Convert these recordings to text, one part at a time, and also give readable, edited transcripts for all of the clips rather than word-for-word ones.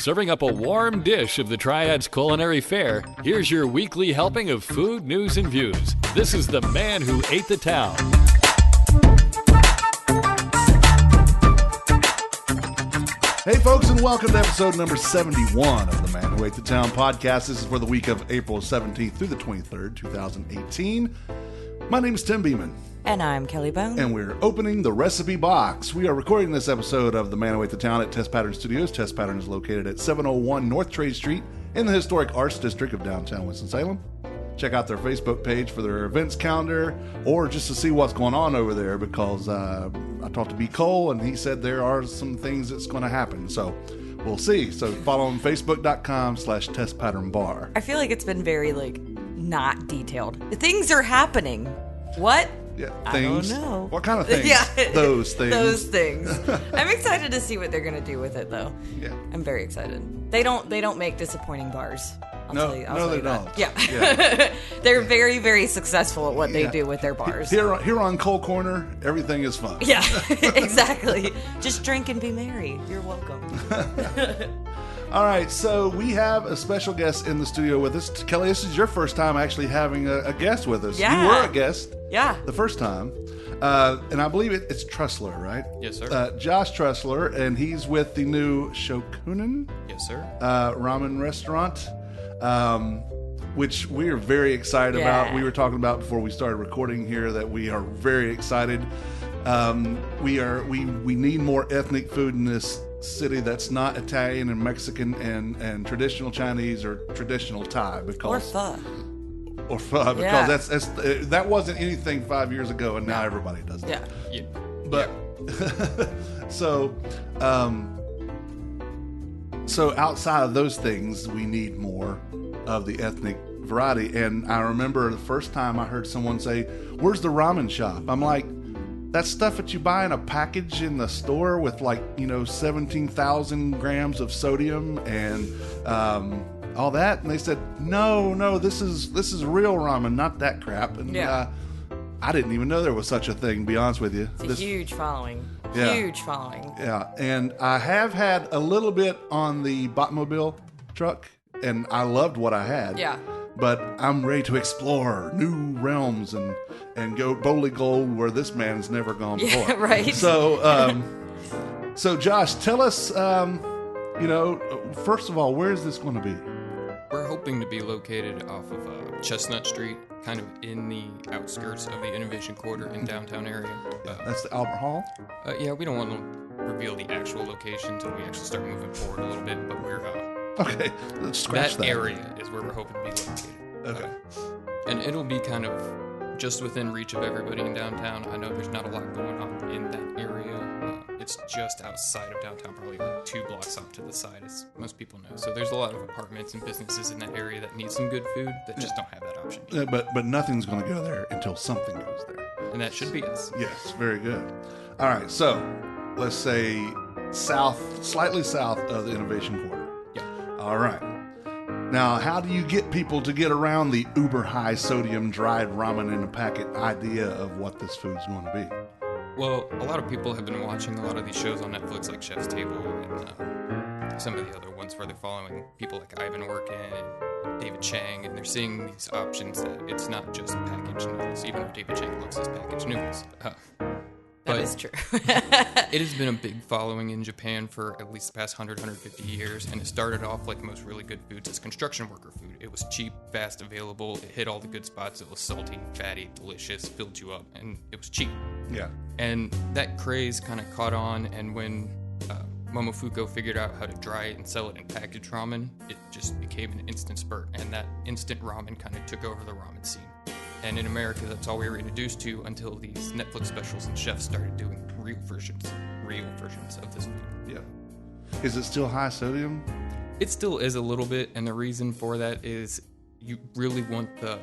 serving up a warm dish of the Triad's culinary fare, here's your weekly helping of food, news, and views. This is the man who ate the town. Hey folks, and welcome to episode number 71 of the Man Who Ate the Town podcast. This is for the week of April 17th through the 23rd, 2018. My name is Tim Beeman. And I'm Kelly Bone. And we're opening the recipe box. We are recording this episode of the Man Who Ate the Town at Test Pattern Studios. Test Pattern is located at 701 North Trade Street in the historic Arts District of downtown Winston-Salem. Check out their Facebook page for their events calendar or just to see what's going on over there, because I talked to B. Cole and he said there are some things that's going to happen. So we'll see. So follow them, facebook.com/testpatternbar. I feel like it's been very, not detailed. Things are happening. What? Yeah, things. I don't know. What kind of things? Yeah. Those things. Those things. I'm excited to see what they're going to do with it, though. Yeah. I'm very excited. They don't make disappointing bars. I'll tell you they that. don't. Yeah. They're very, very successful at what they do with their bars. Here on Coal Corner, everything is fun. Yeah, exactly. Just drink and be merry. You're welcome. All right, so we have a special guest in the studio with us. Kelly, this is your first time actually having a guest with us. Yeah. You were a guest the first time. And I believe it's Trusler, right? Yes, sir. Josh Trusler, and he's with the new Shokunin Ramen restaurant, which we are very excited about. We were talking about before we started recording here that we are very excited. We need more ethnic food in this city that's not Italian and Mexican and traditional Chinese or traditional Thai, because or pho, because that wasn't anything 5 years ago, and now everybody does that. Yeah. But so outside of those things, we need more of the ethnic variety. And I remember the first time I heard someone say, "Where's the ramen shop?" I'm like, "That stuff that you buy in a package in the store with 17,000 grams of sodium and all that." And they said, no, this is real ramen, not that crap. And I didn't even know there was such a thing, to be honest with you. It's a huge following. Yeah. Huge following. Yeah, and I have had a little bit on the Batmobile truck, and I loved what I had. Yeah. But I'm ready to explore new realms and go boldly gold where this man's never gone before. Yeah, right. So, so Josh, tell us, first of all, where is this going to be? We're hoping to be located off of Chestnut Street, kind of in the outskirts of the Innovation Quarter in downtown area. That's the Albert Hall? Yeah, we don't want to reveal the actual location until we actually start moving forward a little bit, but we're... Okay, let's scratch that. That area is where we're hoping to be located. Okay. And it'll be kind of just within reach of everybody in downtown. I know there's not a lot going on in that area. It's just outside of downtown, probably 2 blocks off to the side, as most people know. So there's a lot of apartments and businesses in that area that need some good food that just don't have that option. But nothing's going to go there until something goes there. And that should be us. Yes, very good. All right, so let's say slightly south of the Innovation Quarter. All right. Now, how do you get people to get around the uber high sodium dried ramen in a packet idea of what this food's going to be? Well, a lot of people have been watching a lot of these shows on Netflix, like Chef's Table and some of the other ones where they're following people like Ivan Orkin and David Chang, and they're seeing these options that it's not just packaged noodles, even though David Chang looks as packaged noodles. That is true. It has been a big following in Japan for at least the past 150 years, and it started off like most really good foods as construction worker food. It was cheap, fast, available, it hit all the good spots, it was salty, fatty, delicious, filled you up, and it was cheap. Yeah. And that craze kind of caught on, and when Momofuku figured out how to dry it and sell it in packaged ramen, it just became an instant spurt, and that instant ramen kind of took over the ramen scene. And in America, that's all we were introduced to until these Netflix specials and chefs started doing real versions of this food. Yeah. Is it still high sodium? It still is a little bit, and the reason for that is you really want the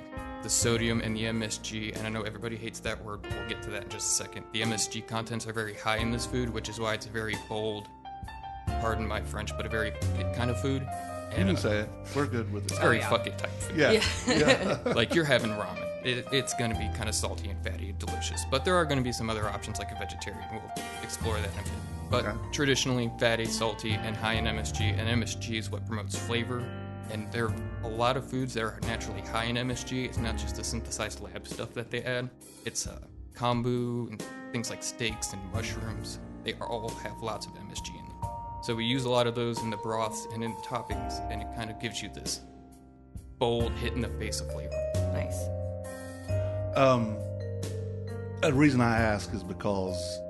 sodium and the MSG, and I know everybody hates that word, but we'll get to that in just a second. The MSG contents are very high in this food, which is why it's a very bold, pardon my French, but a very kind of food. And, you can say it. We're good with it. It's very fuck it type food. Yeah. Like you're having ramen. It's going to be kind of salty and fatty and delicious. But there are going to be some other options like a vegetarian. We'll explore that in a bit. But Okay. traditionally fatty, salty, and high in MSG. And MSG is what promotes flavor. And there are a lot of foods that are naturally high in MSG. It's not just the synthesized lab stuff that they add. It's kombu and things like steaks and mushrooms. They all have lots of MSG in them. So we use a lot of those in the broths and in the toppings, and it kind of gives you this bold hit in the face of flavor. Nice. The reason I ask is because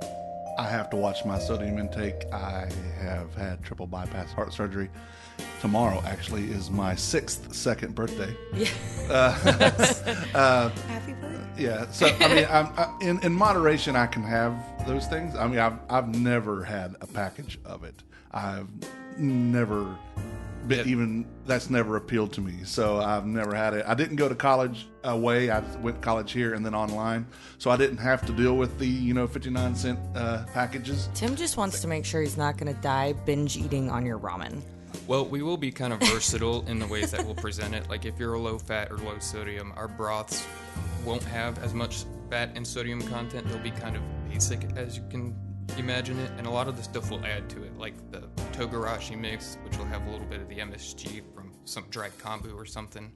I have to watch my sodium intake. I have had triple bypass heart surgery. Tomorrow, actually, is my 6th second birthday. Yeah. Happy birthday. Yeah. So, I mean, in moderation, I can have those things. I mean, I've never had a package of it. I've never been even, that's never appealed to me. So I've never had it. I didn't go to college away. I went to college here and then online. So I didn't have to deal with the, 59-cent packages. Tim just wants to make sure he's not going to die binge eating on your ramen. Well, we will be kind of versatile in the ways that we'll present it. Like if you're a low fat or low sodium, our broths won't have as much fat and sodium content. They'll be kind of basic as you can imagine it. And a lot of the stuff we'll add to it, like the togarashi mix, which will have a little bit of the MSG from some dried kombu or something.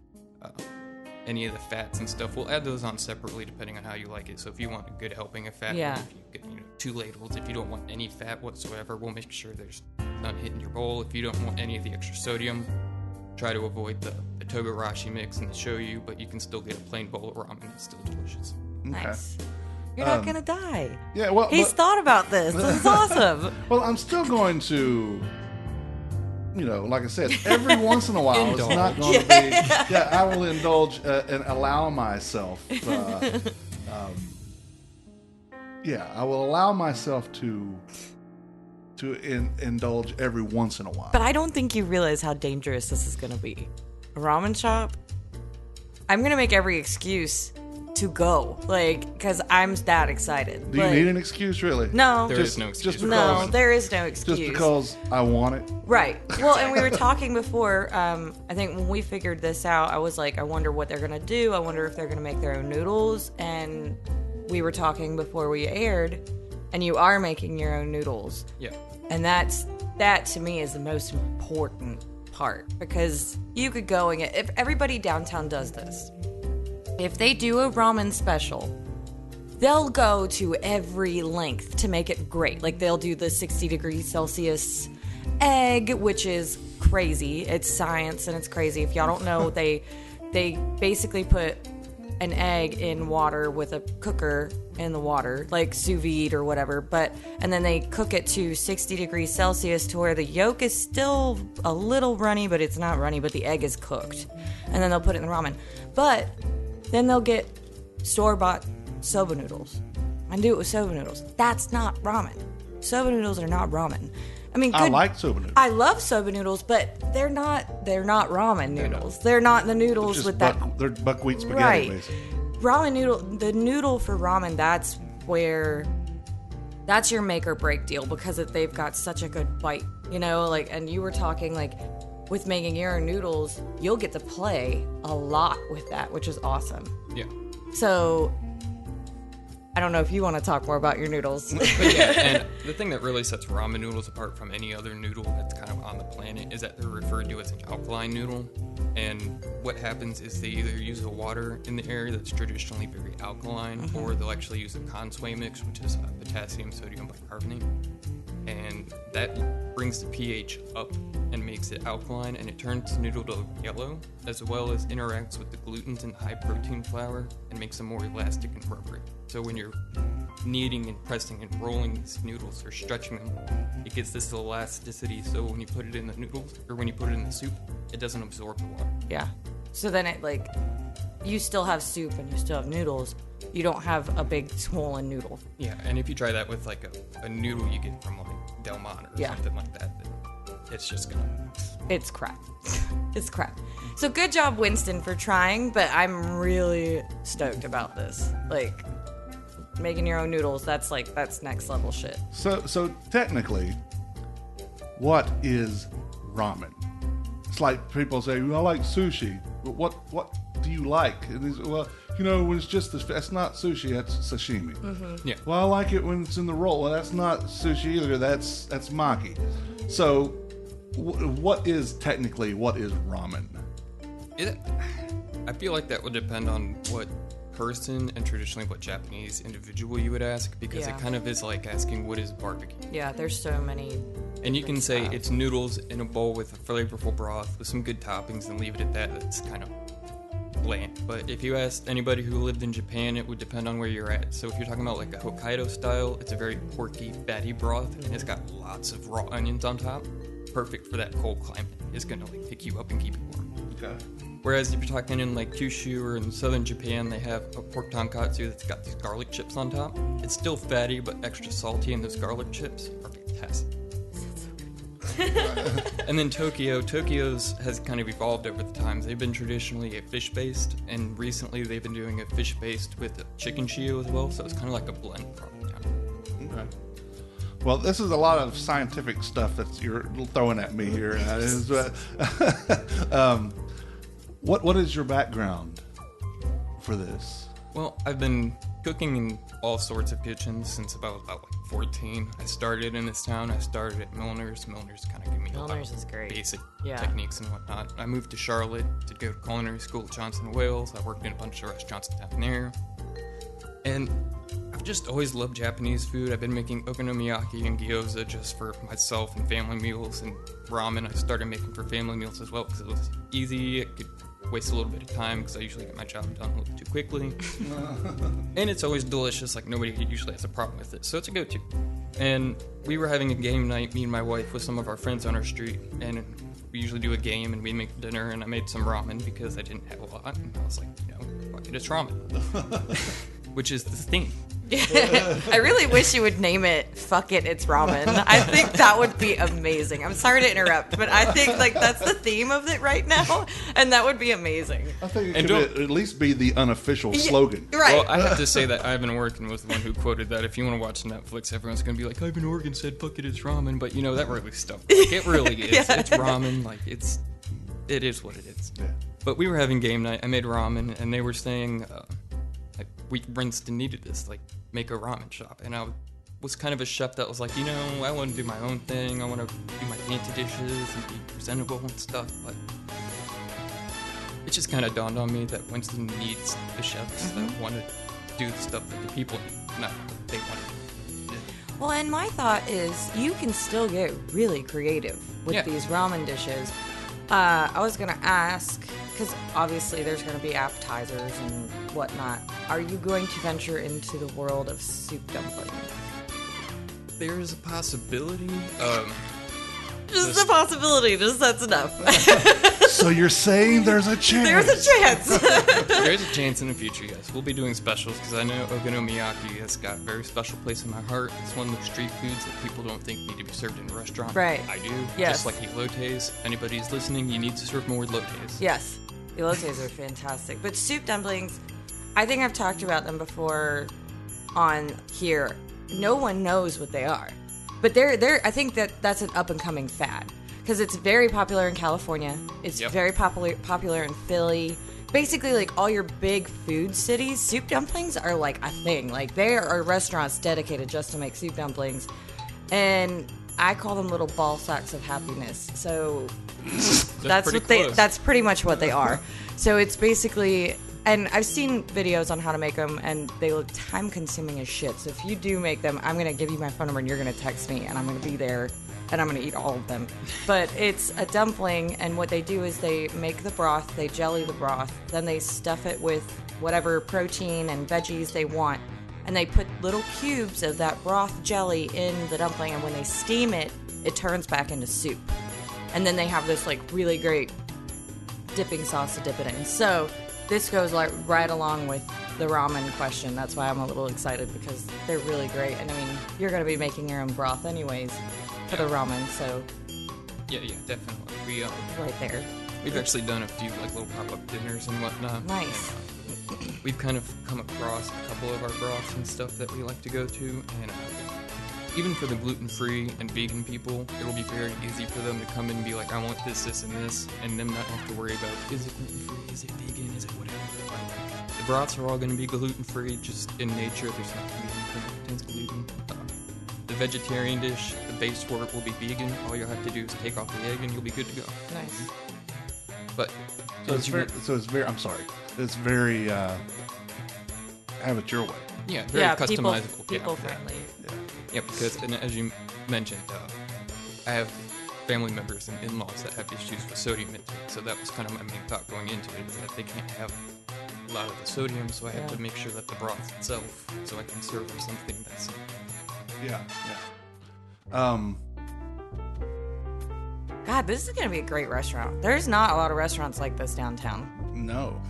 Any of the fats and stuff, we'll add those on separately depending on how you like it. So if you want a good helping of fat, Yeah. if you get 2 ladles. If you don't want any fat whatsoever, we'll make sure there's none hitting your bowl. If you don't want any of the extra sodium, try to avoid the togarashi mix and the shoyu, but you can still get a plain bowl of ramen that's still delicious. Nice. You're not going to die. Yeah, well, He's thought about this. This is awesome. well, I'm still going to, like I said, every once in a while, it's not going to be. Yeah, I will indulge and allow myself. I will allow myself to indulge every once in a while. But I don't think you realize how dangerous this is going to be. A ramen shop, I'm going to make every excuse to go, because I'm that excited. Do you need an excuse, really? No. There is no excuse. Just because, No, there is no excuse. Just because I want it? Right. Well, and we were talking before, I think when we figured this out, I was like, I wonder what they're going to do. I wonder if they're going to make their own noodles. And we were talking before we aired, and you are making your own noodles. Yeah. And that to me is the most important part, because you could go and if everybody downtown does this, if they do a ramen special, they'll go to every length to make it great. Like they'll do the 60 degrees Celsius egg, which is crazy. It's science and it's crazy. If y'all don't know, they basically put an egg in water with a cooker in the water, like sous vide or whatever, and then they cook it to 60 degrees Celsius to where the yolk is still a little runny, but it's not runny, but the egg is cooked. And then they'll put it in the ramen. But then they'll get store-bought soba noodles and do it with soba noodles. That's not ramen. Soba noodles are not ramen. I mean, I like soba noodles. I love soba noodles, but they're not ramen noodles. They're not the noodles Just with that. They're buckwheat spaghetti, Right. basically. Ramen noodle, the noodle for ramen, that's your make or break deal, because they've got such a good bite, and you were talking with making your own noodles, you'll get to play a lot with that, which is awesome. Yeah. So I don't know if you want to talk more about your noodles. But yeah, and the thing that really sets ramen noodles apart from any other noodle that's kind of on the planet is that they're referred to as an alkaline noodle. And what happens is they either use the water in the area that's traditionally very alkaline, or they'll actually use a consway mix, which is potassium sodium bicarbonate. And that brings the pH up and makes it alkaline, and it turns the noodle to yellow, as well as interacts with the glutens in the high protein flour and makes them more elastic and rubbery. So when you're kneading and pressing and rolling these noodles or stretching them, it gets this elasticity, so when you put it in the noodles, or when you put it in the soup, it doesn't absorb the water. Yeah. So then you still have soup and you still have noodles. You don't have a big swollen noodle. Yeah, and if you try that with a noodle you get from Del Monte or something like that, then it's just gonna... It's crap. It's crap. So good job, Winston, for trying, but I'm really stoked about this. Making your own noodles, that's next level shit. So technically, what is ramen? It's like people say, well, I like sushi. But what do you like? And well, you know, when it's just that's not sushi, that's sashimi. Yeah. Well, I like it when it's in the roll. Well, that's not sushi either. That's maki. So, what is ramen? I feel like that would depend on what person and traditionally what Japanese individual you would ask, because it kind of is like asking what is barbecue. Yeah, there's so many. And you can say it's noodles in a bowl with a flavorful broth with some good toppings and leave it at that. That's kind of bland. But if you asked anybody who lived in Japan, it would depend on where you're at. So if you're talking about like a Hokkaido style, it's a very porky, fatty broth, and it's got lots of raw onions on top. Perfect for that cold climate. It's gonna like pick you up and keep you warm. Okay. Whereas if you're talking in like Kyushu or in southern Japan, they have a pork tonkatsu that's got these garlic chips on top. It's still fatty, but extra salty, and those garlic chips are fantastic. And then Tokyo's has kind of evolved over the times. They've been traditionally a fish-based, and recently they've been doing a fish-based with a chicken shio as well, so it's kind of like a blend probably now. Okay. Well, this is a lot of scientific stuff that you're throwing at me here. What is your background for this? Well, I've been cooking in all sorts of kitchens since about 14. I started in this town. I started at Milner's. Milner's kind of gave me Milner's is great. Basic Yeah. techniques and whatnot. I moved to Charlotte to go to culinary school at Johnson & Wales. I worked in a bunch of restaurants down there. And I've just always loved Japanese food. I've been making okonomiyaki and gyoza just for myself and family meals, and ramen I started making for family meals as well because it was easy. It could waste a little bit of time because I usually get my job done a little too quickly. And it's always delicious, like nobody usually has a problem with it, so it's a go-to. And we were having a game night, me and my wife, with some of our friends on our street, and we usually do a game and we make dinner, and I made some ramen because I didn't have a lot, and I was like, fuck it, it's ramen. Which is the theme. I really wish you would name it "Fuck It, It's Ramen." I think that would be amazing. I'm sorry to interrupt, but I think like that's the theme of it right now, and that would be amazing. I think it could at least be the unofficial slogan. Right. Well, I have to say that Ivan Orkin was the one who quoted that. If you want to watch Netflix, everyone's going to be like, Ivan Orkin said, fuck it, it's ramen. But, that really stuff. Like, it really is. Yeah. It's ramen. Like, it is what it is. Yeah. But we were having game night. I made ramen, and they were saying, we rinsed and needed this, like, make a ramen shop. And I was kind of a chef that was like, I want to do my own thing. I want to do my fancy dishes and be presentable and stuff. But it just kind of dawned on me that Winston needs the chefs that want to do the stuff that the people need, not what they want to do. Well, and my thought is you can still get really creative with these ramen dishes. I was going to ask, because obviously there's going to be appetizers and whatnot. Are you going to venture into the world of soup dumplings? There's a possibility. Just a possibility. Just that's enough. So you're saying there's a chance? There's a chance. There's a chance in the future, yes. We'll be doing specials because I know okonomiyaki has got a very special place in my heart. It's one of those street foods that people don't think need to be served in a restaurant. Right. I do. Yes. Just like elotes. Anybody's listening, you need to serve more elotes. Yes. Elotes are fantastic. But soup dumplings, I think I've talked about them before on here. No one knows what they are. But I think that's an up-and-coming fad. Because it's very popular in California. It's very popular in Philly. Basically, like, all your big food cities, soup dumplings are, like, a thing. Like, there are restaurants dedicated just to make soup dumplings. And I call them little ball sacks of happiness. So that's pretty much what they are. So it's basically... And I've seen videos on how to make them, and they look time-consuming as shit. So if you do make them, I'm going to give you my phone number, and you're going to text me, and I'm going to be there, and I'm going to eat all of them. But it's a dumpling, and what they do is they make the broth, they jelly the broth, then they stuff it with whatever protein and veggies they want, and they put little cubes of that broth jelly in the dumpling, and when they steam it, it turns back into soup. And then they have this, like, really great dipping sauce to dip it in. So... this goes like right along with the ramen question. That's why I'm a little excited because they're really great. And I mean, you're going to be making your own broth anyways for the ramen, so... Yeah, definitely. We right there. We've actually done a few like little pop-up dinners and whatnot. Nice. And, we've kind of come across a couple of our broths and stuff that we like to go to, and even for the gluten-free and vegan people, it'll be very easy for them to come in and be like, I want this, and this, and them not have to worry about, is it gluten-free, is it vegan, is it whatever. Like, the broths are all going to be gluten-free, just in nature. There's not going to be anything that contains gluten. The vegetarian dish, the base for it will be vegan. All you'll have to do is take off the egg and you'll be good to go. Nice. But it's very. I'm sorry. It's very. Have it your way. Yeah, very customizable. People friendly. Yeah, because and as you mentioned, I have family members and in-laws that have issues with sodium intake, so that was kind of my main thought going into it, is that they can't have a lot of the sodium, so I have to make sure that the broth itself, so I can serve them something that's... Yeah. God, this is going to be a great restaurant. There's not a lot of restaurants like this downtown. No.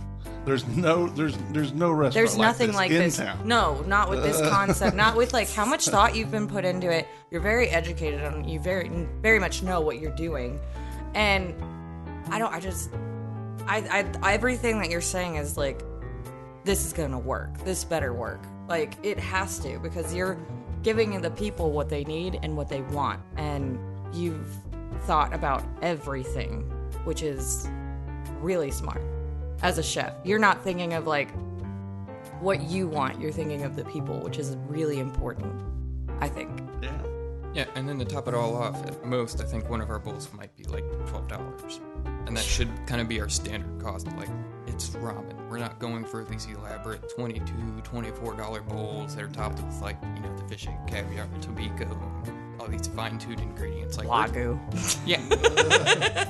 There's no restaurant. There's nothing like in this. Town. No, not with this concept. Not with like how much thought you've been put into it. You're very educated on. You very much know what you're doing, and everything that you're saying is like, this is gonna work. This better work. Like it has to, because you're giving the people what they need and what they want, and you've thought about everything, which is really smart. As a chef, you're not thinking of like what you want, you're thinking of the people, which is really important, I think. Yeah, and then to top it all off, at most, I think one of our bowls might be like $12. And that should kind of be our standard cost. Like, it's ramen. We're not going for these elaborate $22, $24 bowls that are topped with like, the fish and caviar, tobiko, all these fine-tuned ingredients. Like Wagyu. Yeah.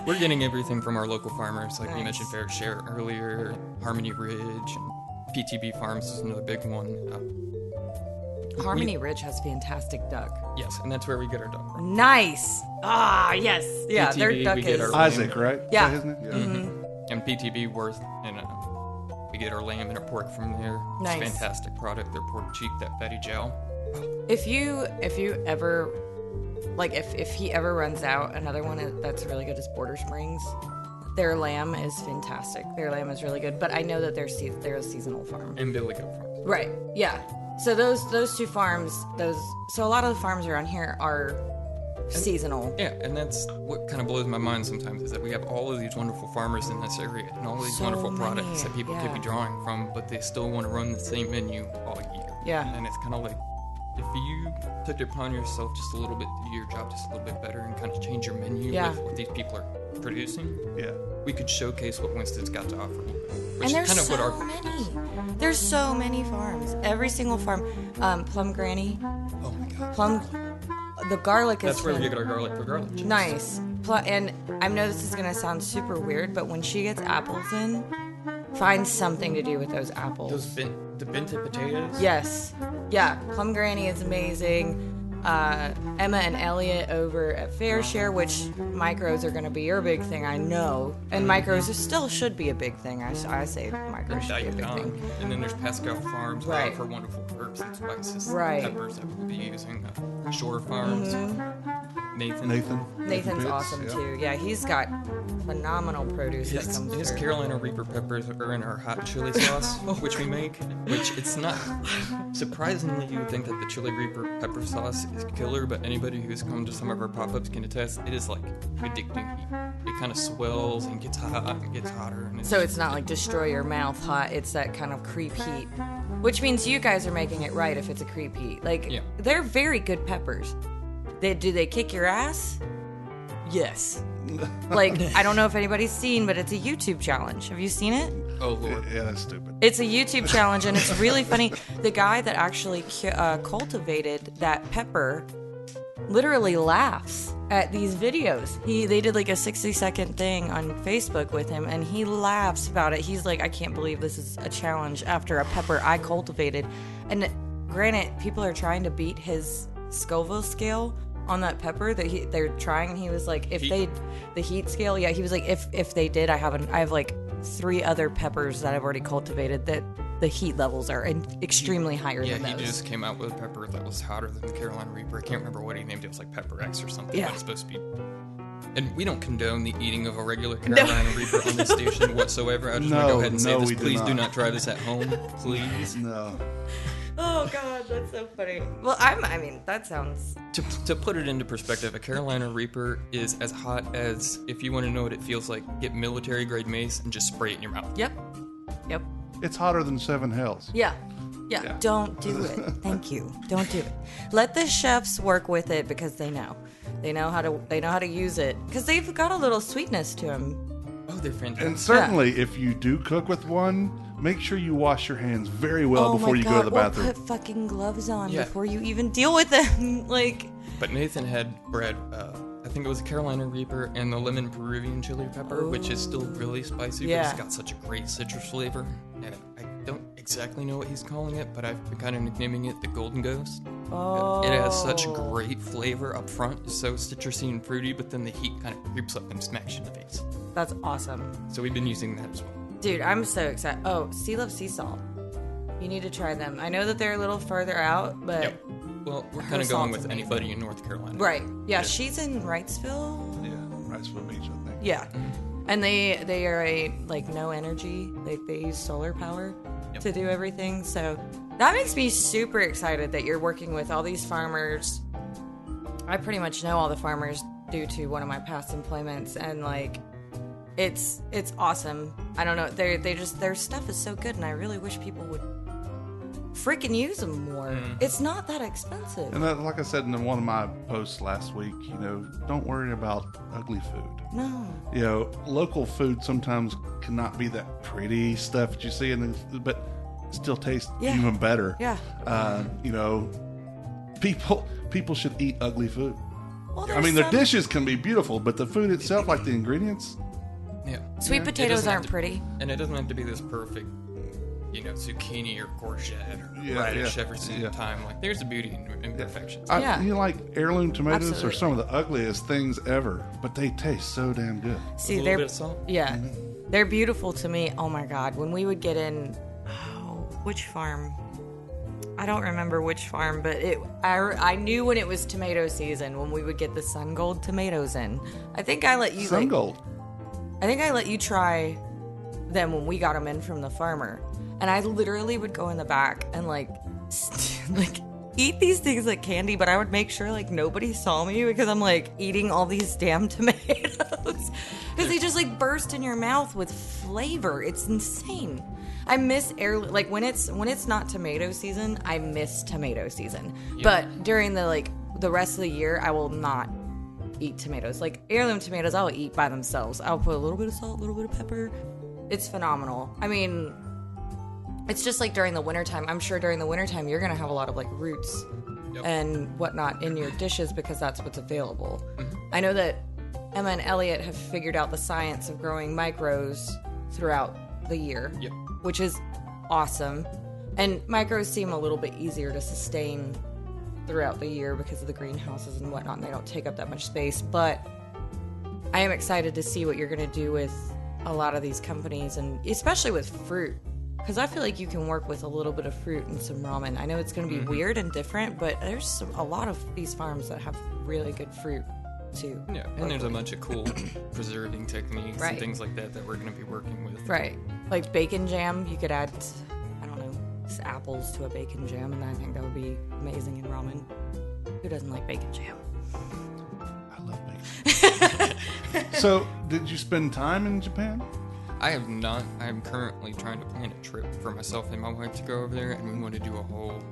We're getting everything from our local farmers. Like we mentioned Fair Share earlier, Harmony Ridge, and PTB Farms is another big one. Harmony Ridge has fantastic duck. Yes, and that's where we get our duck from. Nice. Ah, yes. Yeah, PTB, their duck we get is... our Isaac, right? Yeah. Is that his name? Yeah. Mm-hmm. And PTB Worth, and we get our lamb and our pork from there. Nice. It's a fantastic product. Their pork cheek, that fatty gel. If you ever... Like, if he ever runs out, another one that's really good is Border Springs. Their lamb is fantastic. Their lamb is really good. But I know that they're a seasonal farm. And Billy Goat Farms. Right, yeah. So those two farms, so a lot of the farms around here are seasonal. Yeah, and that's what kind of blows my mind sometimes, is that we have all of these wonderful farmers in this area and all these wonderful products that people could be drawing from, but they still want to run the same menu all year. Yeah. And it's kind of like, if you took it upon yourself just a little bit to do your job just a little bit better and kind of change your menu with what these people are producing, we could showcase what Winston's got to offer. Which And there's is kind of so many. There's so many farms. Every single farm. Plum Granny. Oh my god. The garlic is... That's where we get our garlic for garlic chips. Nice. And I know this is going to sound super weird, but when she gets apples in, find something to do with those apples. The Benta potatoes? Yes. Yeah. Plum Granny is amazing. Emma and Elliot over at Fair Share, which micros are going to be your big thing, I know. And micros still should be a big thing. I say micros should be a big thing. And then there's Pascal Farms, Right. for wonderful herbs and spices, Right. peppers that we'll be using. Shore Farms, Nathan. Nathan's Pitts, awesome yeah. too. Yeah, he's got phenomenal produce that comes His through. Carolina Reaper peppers are in our hot chili sauce, which we make, which it's not. Surprisingly, you would think that the chili Reaper pepper sauce is killer, but anybody who's come to some of our pop-ups can attest, it is like addicting heat. It kind of swells and gets hot and gets hotter. And So it's not like destroy your mouth hot, it's that kind of creep heat. Which means you guys are making it right if it's a creep heat. Like, Yeah. they're very good peppers. Do they kick your ass? Yes. Like, I don't know if anybody's seen, but it's a YouTube challenge. Have you seen it? Oh lord. Yeah, that's stupid. It's a YouTube challenge, and it's really funny. The guy that actually cultivated that pepper literally laughs at these videos. They did like a 60-second thing on Facebook with him, and he laughs about it. He's like, I can't believe this is a challenge after a pepper I cultivated. And granted, people are trying to beat his Scoville scale on that pepper that they're trying. And he was like, the heat scale, yeah. He was like, if they did, I have like 3 other peppers that I've already cultivated that the heat levels are extremely higher than those. Yeah, he just came out with a pepper that was hotter than the Carolina Reaper. I can't remember what he named it. It was like Pepper X or something. Yeah. But it's supposed to be. And we don't condone the eating of a regular Carolina Reaper on this station whatsoever. I just want to go ahead and say this. Please do not try this at home. Please. No. Oh God, that's so funny. Well, I mean, that sounds... To put it into perspective, a Carolina Reaper is as hot as, if you want to know what it feels like, get military grade mace and just spray it in your mouth. Yep. It's hotter than Seven Hells. Yeah. Don't do it. Thank you. Don't do it. Let the chefs work with it because they know. They know how to use it because they've got a little sweetness to them. Oh, they're fantastic. And certainly, if you do cook with one, make sure you wash your hands very well before you go to the bathroom. Or put fucking gloves on before you even deal with them. But Nathan had bread. I think it was a Carolina Reaper and the lemon Peruvian chili pepper, which is still really spicy, but it's got such a great citrus flavor. And I don't exactly know what he's calling it, but I've been kind of nicknaming it the Golden Ghost. Oh. It has such great flavor up front. It's so citrusy and fruity, but then the heat kind of creeps up and smacks you in the face. That's awesome. So we've been using that as well. Dude, I'm so excited. Oh, Sea Love Sea Salt. You need to try them. I know that they're a little further out, but... Yep. Well, we're kind of going with anybody in North Carolina. Right. Yeah, she's in Wrightsville. Yeah, Wrightsville Beach, I think. Yeah. And they are a, no energy. They use solar power to do everything. So that makes me super excited that you're working with all these farmers. I pretty much know all the farmers due to one of my past employments. And, it's awesome. I don't know. Their stuff is so good, and I really wish people would freaking use them more. It's not that expensive. And that, like I said in one of my posts last week, don't worry about ugly food. No. Local food sometimes cannot be that pretty stuff that you see, but still tastes even better. Yeah. People should eat ugly food. Well, their dishes can be beautiful, but the food itself, like the ingredients. Yeah. Sweet potatoes aren't pretty. And it doesn't have to be this perfect, zucchini or courgette or radish every single time. There's the beauty in imperfections. You like heirloom tomatoes Absolutely. are some of the ugliest things ever, but they taste so damn good. See, a little bit of salt. Yeah. They're beautiful to me. Oh my God. When we would get in, which farm? I don't remember which farm, but I knew when it was tomato season when we would get the Sun Gold tomatoes in. I think I let you Sun Gold. I think I let you try them when we got them in from the farmer, and I literally would go in the back and eat these things like candy, but I would make sure nobody saw me because I'm eating all these damn tomatoes because they just burst in your mouth with flavor. It's insane. I miss when it's not tomato season, I miss tomato season. Yeah. But during the rest of the year, I will not eat tomatoes. Heirloom tomatoes, I'll eat by themselves. I'll put a little bit of salt, a little bit of pepper. It's phenomenal. I mean, it's just during the wintertime. I'm sure during the wintertime, you're going to have a lot of roots and whatnot in your dishes because that's what's available. Mm-hmm. I know that Emma and Elliot have figured out the science of growing micros throughout the year, which is awesome. And micros seem a little bit easier to sustain throughout the year because of the greenhouses and whatnot, and they don't take up that much space. But I am excited to see what you're going to do with a lot of these companies, and especially with fruit, because I feel like you can work with a little bit of fruit and some ramen. I know it's going to be weird and different, but there's a lot of these farms that have really good fruit too. Yeah, and there's a bunch of cool preserving techniques and things like that we're going to be working with. Right. Like bacon jam, you could add, apples to a bacon jam, and I think that would be amazing in ramen. Who doesn't like bacon jam? I love bacon. So, did you spend time in Japan? I have not. I'm currently trying to plan a trip for myself and my wife to go over there, and we want to do a whole...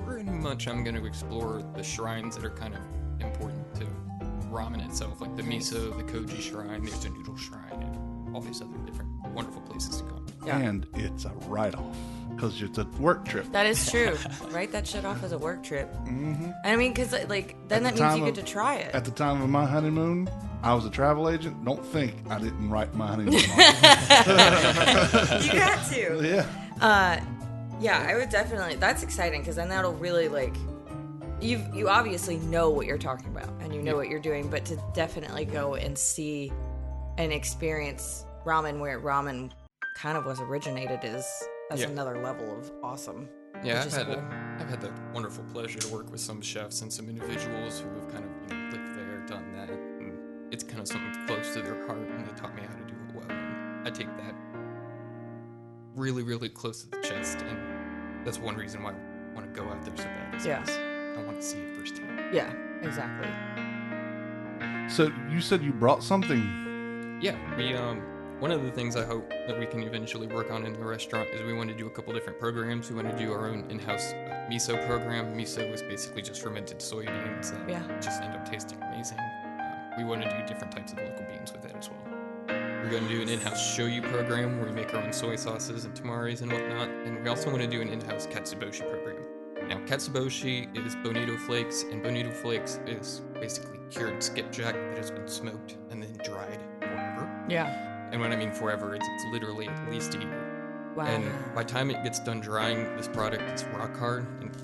Pretty much I'm going to explore the shrines that are kind of important to ramen itself, like the miso, the koji shrine, there's a noodle shrine, and all these other different wonderful places to go. Yeah. And it's a write-off because it's a work trip. That is true. Write that shit off as a work trip. Mm-hmm. I mean, because then that means you get to try it. At the time of my honeymoon, I was a travel agent. Don't think I didn't write my honeymoon off. You got to. Yeah. Yeah, I would definitely. That's exciting because then that'll really you obviously know what you're talking about and you know what you're doing, but to definitely go and see and experience ramen where ramen kind of was originated is another level of awesome. Yeah, I've had the wonderful pleasure to work with some chefs and some individuals who have kind of lived there, done that, and it's kind of something close to their heart, and they taught me how to do it well. And I take that really, really close to the chest, and that's one reason why I want to go out there so bad. Because I want to see it firsthand. Yeah, exactly. So you said you brought something. Yeah, one of the things I hope that we can eventually work on in the restaurant is we want to do a couple different programs. We want to do our own in-house miso program. Miso is basically just fermented soybeans that just end up tasting amazing. We want to do different types of local beans with it as well. We're going to do an in-house shoyu program where we make our own soy sauces and tamaris and whatnot. And we also want to do an in-house katsuboshi program. Now, katsuboshi is bonito flakes, and bonito flakes is basically cured skipjack that has been smoked and then dried forever. Yeah. And when I mean forever, it's literally at least a year. Wow. And by the time it gets done drying, this product is rock hard, and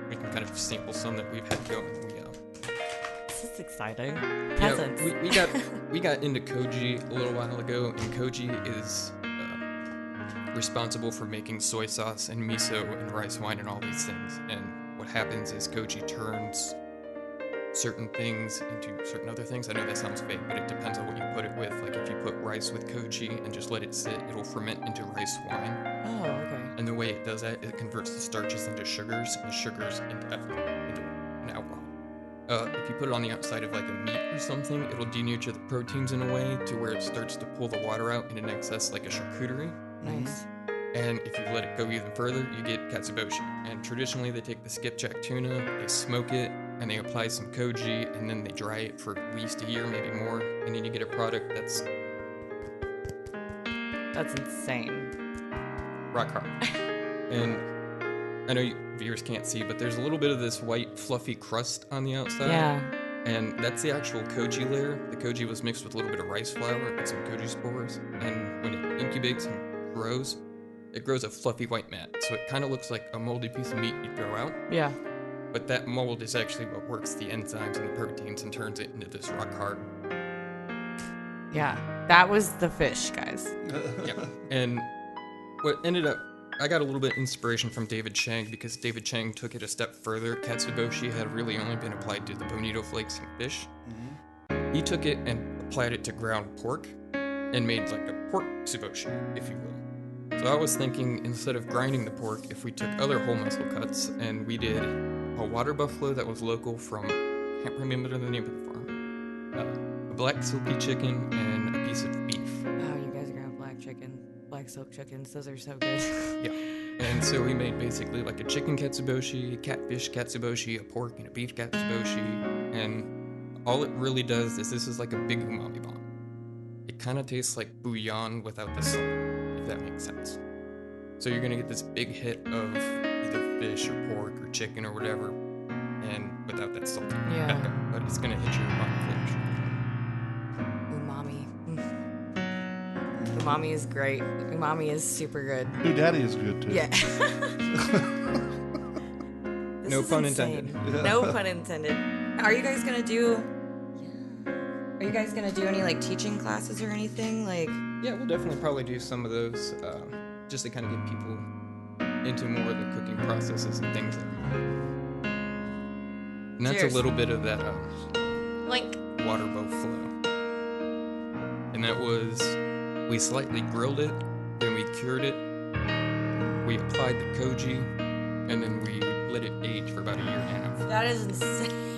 we can kind of sample some that we've had going. This is exciting. Yeah, Peasants. we got into koji a little while ago, and koji is responsible for making soy sauce and miso and rice wine and all these things. And what happens is koji turns certain things into certain other things. I know that sounds fake, but it depends on what you put it with. Like if you put rice with koji and just let it sit, it'll ferment into rice wine. Oh, okay. And the way it does that, it converts the starches into sugars, and the sugars into an alcohol. If you put it on the outside of like a meat or something, it'll denature the proteins in a way to where it starts to pull the water out in excess like a charcuterie. Nice. And if you let it go even further, you get katsuboshi. And traditionally, they take the skipjack tuna, they smoke it, and they apply some koji, and then they dry it for at least a year, maybe more, and then you get a product that's insane. rock hard. And I know viewers can't see, but there's a little bit of this white, fluffy crust on the outside. Yeah. And that's the actual koji layer. The koji was mixed with a little bit of rice flour and some koji spores. And when it incubates and grows, it grows a fluffy white mat. So it kind of looks like a moldy piece of meat you throw out. Yeah. But that mold is actually what works the enzymes and the proteins and turns it into this rock hard. Yeah. That was the fish, guys. Yeah. And what ended up, I got a little bit of inspiration from David Chang because David Chang took it a step further. Katsuboshi had really only been applied to the bonito flakes and fish. Mm-hmm. He took it and applied it to ground pork and made like a pork tsuboshi, if you will. So I was thinking, instead of grinding the pork, if we took other whole muscle cuts and we did a water buffalo that was local from, I can't remember the name of the farm, a black silky chicken and a piece of beef. Oh, you guys are gonna have black silk chickens. Those are so good. Yeah. And so we made basically like a chicken katsuboshi, a catfish katsuboshi, a pork and a beef katsuboshi. And all it really does is this is like a big umami bomb. It kind of tastes like bouillon without the salt, if that makes sense. So you're going to get this big hit of either fish or pork or chicken or whatever, and without that salty backup. But it's going to hit your umami flavors. Umami is great. Umami is super good. Ooh, Daddy is good too. Yeah. No pun intended. Yeah. No pun intended. Are you guys gonna do any like teaching classes or anything? Like, Yeah, we'll definitely probably do some of those, just to kind of get people into more of the cooking processes and things. And that's Cheers. a little bit of that Link. water boat flow. And that was, we slightly grilled it, then we cured it, we applied the koji, and then we let it age for about a year and a half. That is insane.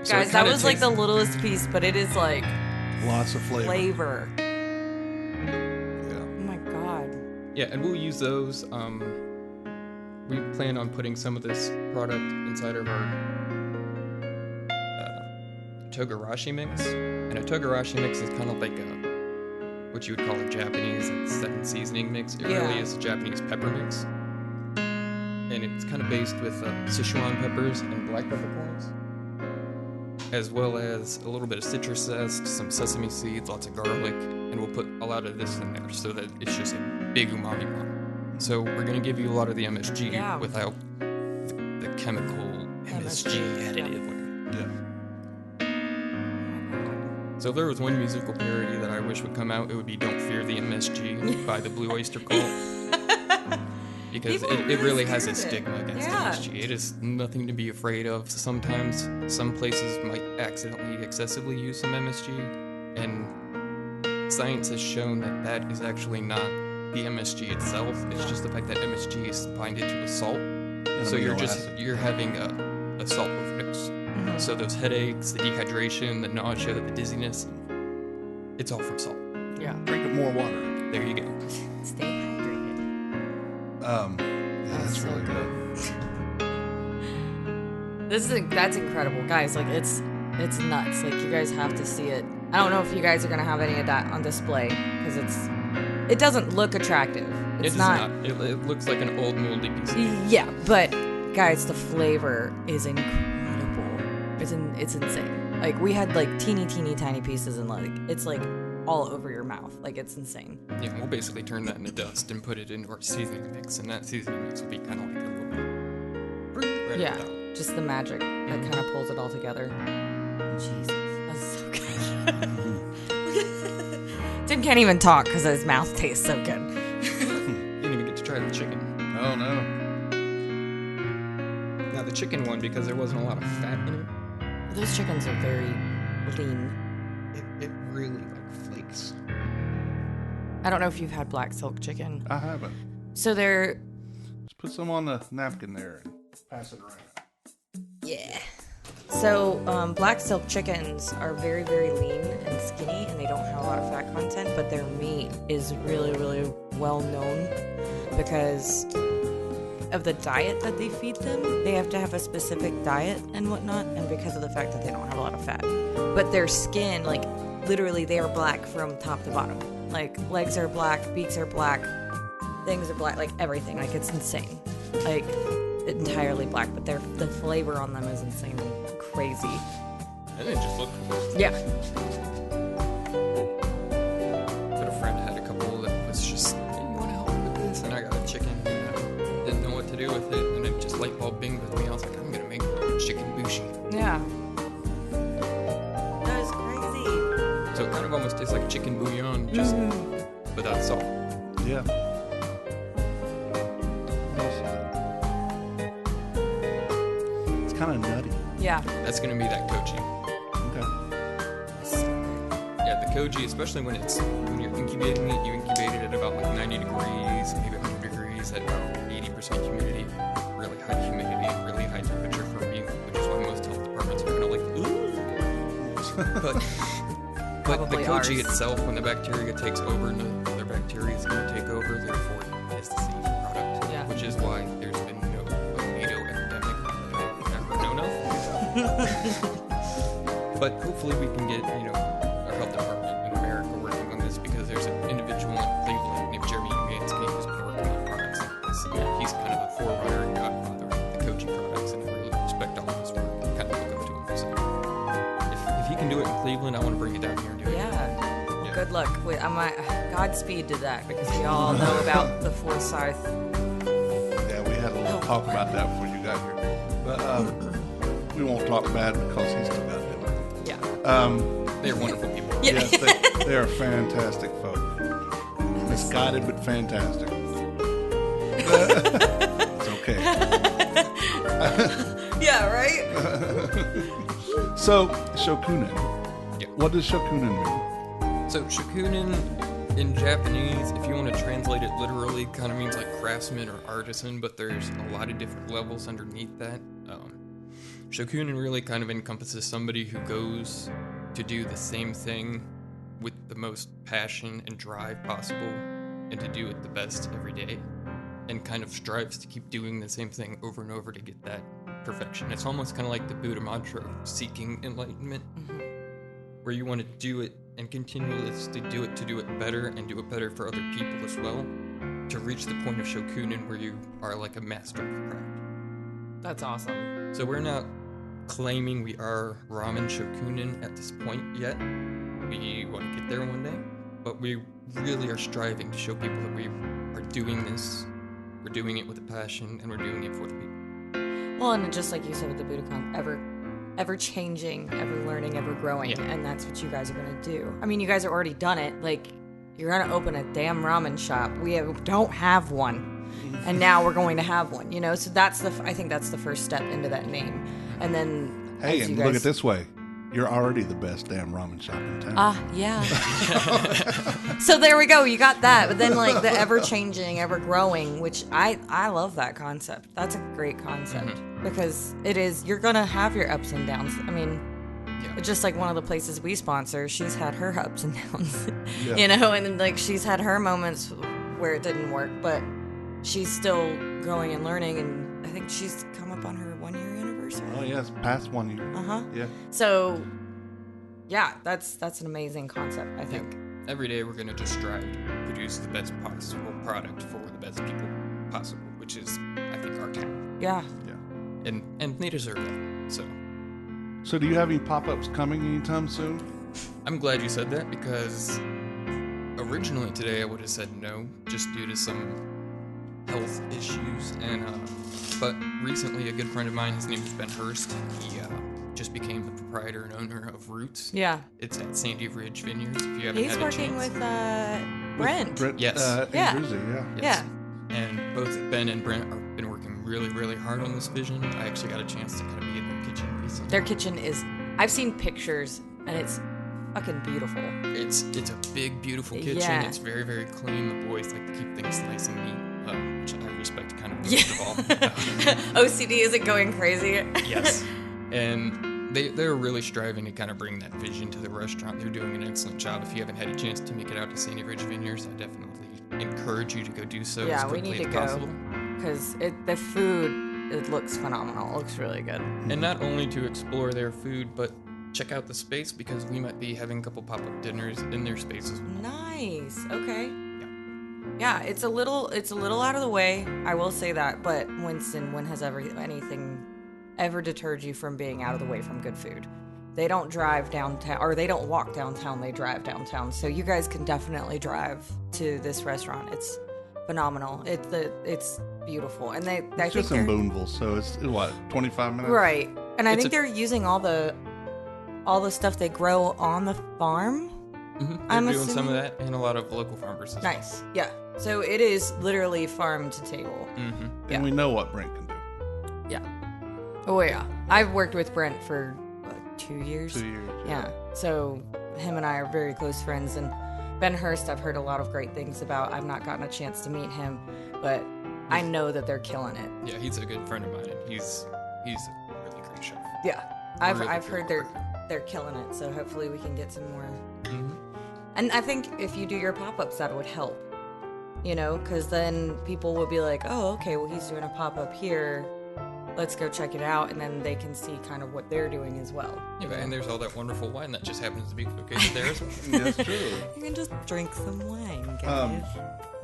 So Guys, that was like the littlest piece, but it is like Lots of flavor. Yeah. Oh my god. Yeah, and we'll use those. We plan on putting some of this product inside of our togarashi mix. And a togarashi mix is kind of like what you would call a Japanese like 7 seasoning mix. It really is a Japanese pepper mix. And it's kind of based with Sichuan peppers and black peppercorns, as well as a little bit of citrus zest, some sesame seeds, lots of garlic, and we'll put a lot of this in there so that it's just a big umami bomb. So we're going to give you a lot of the MSG without the chemical MSG additive. Yeah. So if there was one musical parody that I wish would come out, it would be Don't Fear the MSG by the Blue Oyster Cult. Because it really has a stigma against MSG. It is nothing to be afraid of. Sometimes some places might accidentally excessively use some MSG, and science has shown that that is actually not the MSG itself. It's just the fact that MSG is binded to a salt. So you're having a salt overdose. So those headaches, the dehydration, the nausea, the dizziness, it's all from salt. Yeah. Drink more water. There you go. Stay hydrated. Yeah, that's so really good. That's incredible, guys. Like it's nuts. Like you guys have to see it. I don't know if you guys are gonna have any of that on display because it doesn't look attractive. It's not. It looks like an old moldy piece of meat. Yeah, but guys, the flavor is incredible. It's insane. Like we had like teeny tiny pieces and like it's like all over your mouth. Like it's insane. Yeah, we'll basically turn that into dust and put it into our seasoning mix, and that seasoning mix will be kind of like a little right Yeah, at the top. just the magic that kind of pulls it all together. Jesus, that's so good. Tim can't even talk because his mouth tastes so good. You didn't even get to try the chicken. Oh no. Now the chicken one, because there wasn't a lot of fat in it, Those chickens are very lean. it really like flakes. I don't know if you've had black silk chicken. I haven't. So they're Just put some on the napkin there and pass it around. yeah. So black silk chickens are very lean and skinny, and they don't have a lot of fat content. But their meat is really well known because of the diet that they feed them. They have to have a specific diet and whatnot, and because of the fact that they don't have a lot of fat. But their skin, like literally, they are black from top to bottom. Like legs are black, beaks are black, things are black, like everything. Like it's insane. Like entirely black, but the flavor on them is insane, crazy. And it just looked cool. Yeah. But a friend had a couple that was just, hey, you want to help me with this? And I got a chicken and didn't know what to do with it, and it just light bulb binged with me. I was like, I'm gonna make chicken bushi. Yeah. That is crazy. So it kind of almost tastes like chicken bouillon, just without salt. Yeah. It's kind of nutty. Yeah. That's gonna be that koji. Okay. Yeah, the koji, especially when you're incubating it, you incubate it at about like 90 degrees, maybe 100 degrees, at about 80% humidity, really high humidity, really high temperature for being, which is why most health departments are kind of like, ooh. But the Probably koji ours. itself, when the bacteria takes over, and the other bacteria is going to take over, therefore it is the safe product. Yeah. Which is why there's been no tomato epidemic that I've ever known of. But hopefully we can get, our health department in America working on this, because there's an individual in Cleveland named Jeremy Umansky who's been working on products like this. He's kind of the forerunner and godfather of the koji products, and I really respect all of his work and kind of look up to him. So if he can do it in Cleveland, I want to bring it down here and do it. Yeah. Well, Yeah. good luck. Godspeed to that, because we all know about the Forsyth. Yeah, we had a little talk about that before you got here. But we won't talk bad because he's still got to do it. Yeah. They're wonderful people. Yeah. Yes, they are fantastic folk. Misguided but fantastic. It's okay. Yeah, right? So, Shokunin. Yeah. What does Shokunin mean? So shokunin in Japanese, if you want to translate it literally, kind of means like craftsman or artisan, but there's a lot of different levels underneath that. Shokunin really kind of encompasses somebody who goes to do the same thing with the most passion and drive possible, and to do it the best every day, and kind of strives to keep doing the same thing over and over to get that perfection. It's almost kind of like the Buddha mantra of seeking enlightenment, where you want to do it and continuously do it to do it better, and do it better for other people as well, to reach the point of Shokunin where you are like a master of the craft. That's awesome. So we're not claiming we are ramen Shokunin at this point yet. We want to get there one day, but we really are striving to show people that we are doing this, we're doing it with a passion, and we're doing it for the people. Well, and just like you said with the Budokan, ever changing, ever learning, ever growing, Yeah. and that's what you guys are gonna do. I mean, you guys have already done it. Like, you're gonna open a damn ramen shop. Don't have one, and now we're going to have one. So I think that's the first step into that name, and then Hey, as and you look guys, at this way. You're already the best damn ramen shop in town. Yeah. So there we go. You got that. But then like the ever changing, ever growing, which I love that concept. That's a great concept because it is, you're going to have your ups and downs. I mean, Yeah. Just like one of the places we sponsor, she's had her ups and downs, Yeah. you know, and like she's had her moments where it didn't work, but she's still growing and learning, and I think she's come up on her 1-year anniversary. Oh yes, past 1 year. Yeah. So, yeah, that's an amazing concept, I think. Every day we're going to just strive to produce the best possible product for the best people possible, which is, I think, our town. Yeah. And they deserve that. So do you have any pop-ups coming anytime soon? I'm glad you said that, because originally today I would have said no, just due to some health issues. But recently a good friend of mine, his name is Ben Hurst, he just became the proprietor and owner of Roots. Yeah. It's at Sandy Ridge Vineyards, if you haven't He's had a working chance. with Brent. Brent, Yes. Yeah. Andruzzi, yeah. Yes. And both Ben and Brent have been working really, really hard on this vision. I actually got a chance to kind of be in their kitchen recently. Their kitchen is, I've seen pictures, and it's fucking beautiful. It's a big, beautiful kitchen. Yeah. It's very, very clean. The boys like to keep things nice and neat, which I respect kind of most Yeah. of all. OCD isn't going crazy. Yes. And they're really striving to kind of bring that vision to the restaurant. They're doing an excellent job. If you haven't had a chance to make it out to Sandy Ridge Vineyards, I definitely encourage you to go do so as Yeah, we quickly need as to possible. go. Because the food, it looks phenomenal. It looks really good. And not only to explore their food, but check out the space, because we might be having a couple pop-up dinners in their space as well. Nice. Okay. Yeah, it's a little out of the way. I will say that. But Winston, when has anything ever deterred you from being out of the way from good food? They don't drive downtown, or they don't walk downtown. They drive downtown. So you guys can definitely drive to this restaurant. It's phenomenal. It's beautiful, and I It's think just they're in Boonville, so it's what, 25 minutes? right. And I It's think they're using all the stuff they grow on the farm. Mm-hmm. I'm They're doing some of assuming- that, and a lot of local farmers as Nice. Yeah. So it is literally farm to table. well. Mm-hmm. Yeah. And we know what Brent can do. Yeah. Oh yeah. I've worked with Brent for 2 years. 2 years. Yeah. So him and I are very close friends, and Ben Hurst I've heard a lot of great things about. I've not gotten a chance to meet him, but I know that they're killing it. Yeah, he's a good friend of mine, and he's a really great chef. Yeah. I've Really heard good they're killing it. So hopefully we can get some more. Mm-hmm. And I think if you do your pop-ups, that would help. You know, because then people will be like, oh, okay, well, he's doing a pop-up here. Let's go check it out. And then they can see kind of what they're doing as well. Yeah, and there's all that wonderful wine that just happens to be located there as well. Yeah, that's true. You can just drink some wine, guys.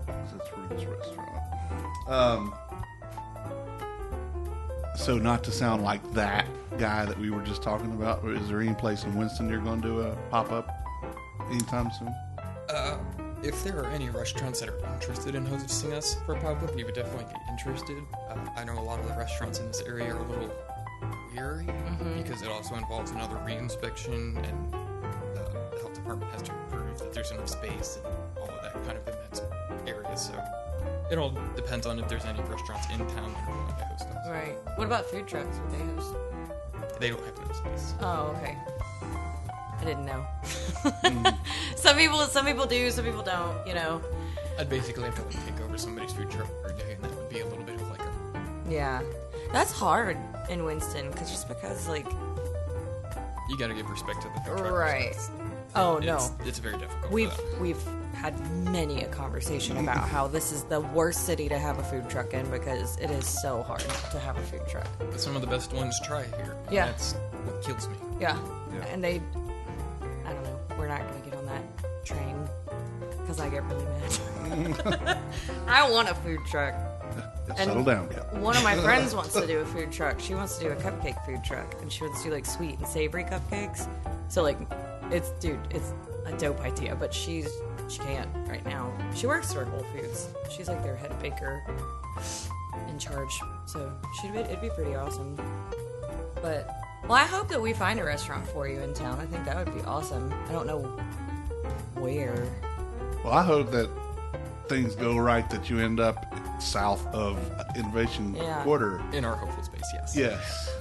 That's Roots Restaurant. So not to sound like that guy that we were just talking about, is there any place in Winston you're going to do a pop-up anytime soon? If there are any restaurants that are interested in hosting us for a pop-up, we would definitely be interested. I know a lot of the restaurants in this area are a little weary because it also involves another re-inspection, and the health department has to prove that there's enough space and all of that kind of in that area. So it all depends on if there's any restaurants in town that are willing to host us. Right. What about food trucks? Would they host? They don't have enough space. Oh, okay. I didn't know. Some people do, some people don't, you know. I'd basically have to like take over somebody's food truck for a day, and that would be a little bit of like a... Yeah. That's hard in Winston, because like... You gotta give respect to the food truckers. Right. Oh, no. It's very difficult. We've had many a conversation about how this is the worst city to have a food truck in, because it is so hard to have a food truck. But some of the best ones try here. And Yeah. That's what kills me. Yeah. Yeah. And I don't know, we're not going to get on that train because I get really mad. I want a food truck. Settle down, Cal. One of my friends wants to do a food truck. She wants to do a cupcake food truck, and she wants to do like sweet and savory cupcakes. So like, it's a dope idea, but she can't right now. She works for Whole Foods. She's like their head baker in charge. So it'd be pretty awesome. But well, I hope that we find a restaurant for you in town. I think that would be awesome. I don't know where. Well, I hope that things go right, that you end up south of Innovation Yeah. Quarter. In our hopeful space, yes. Yes.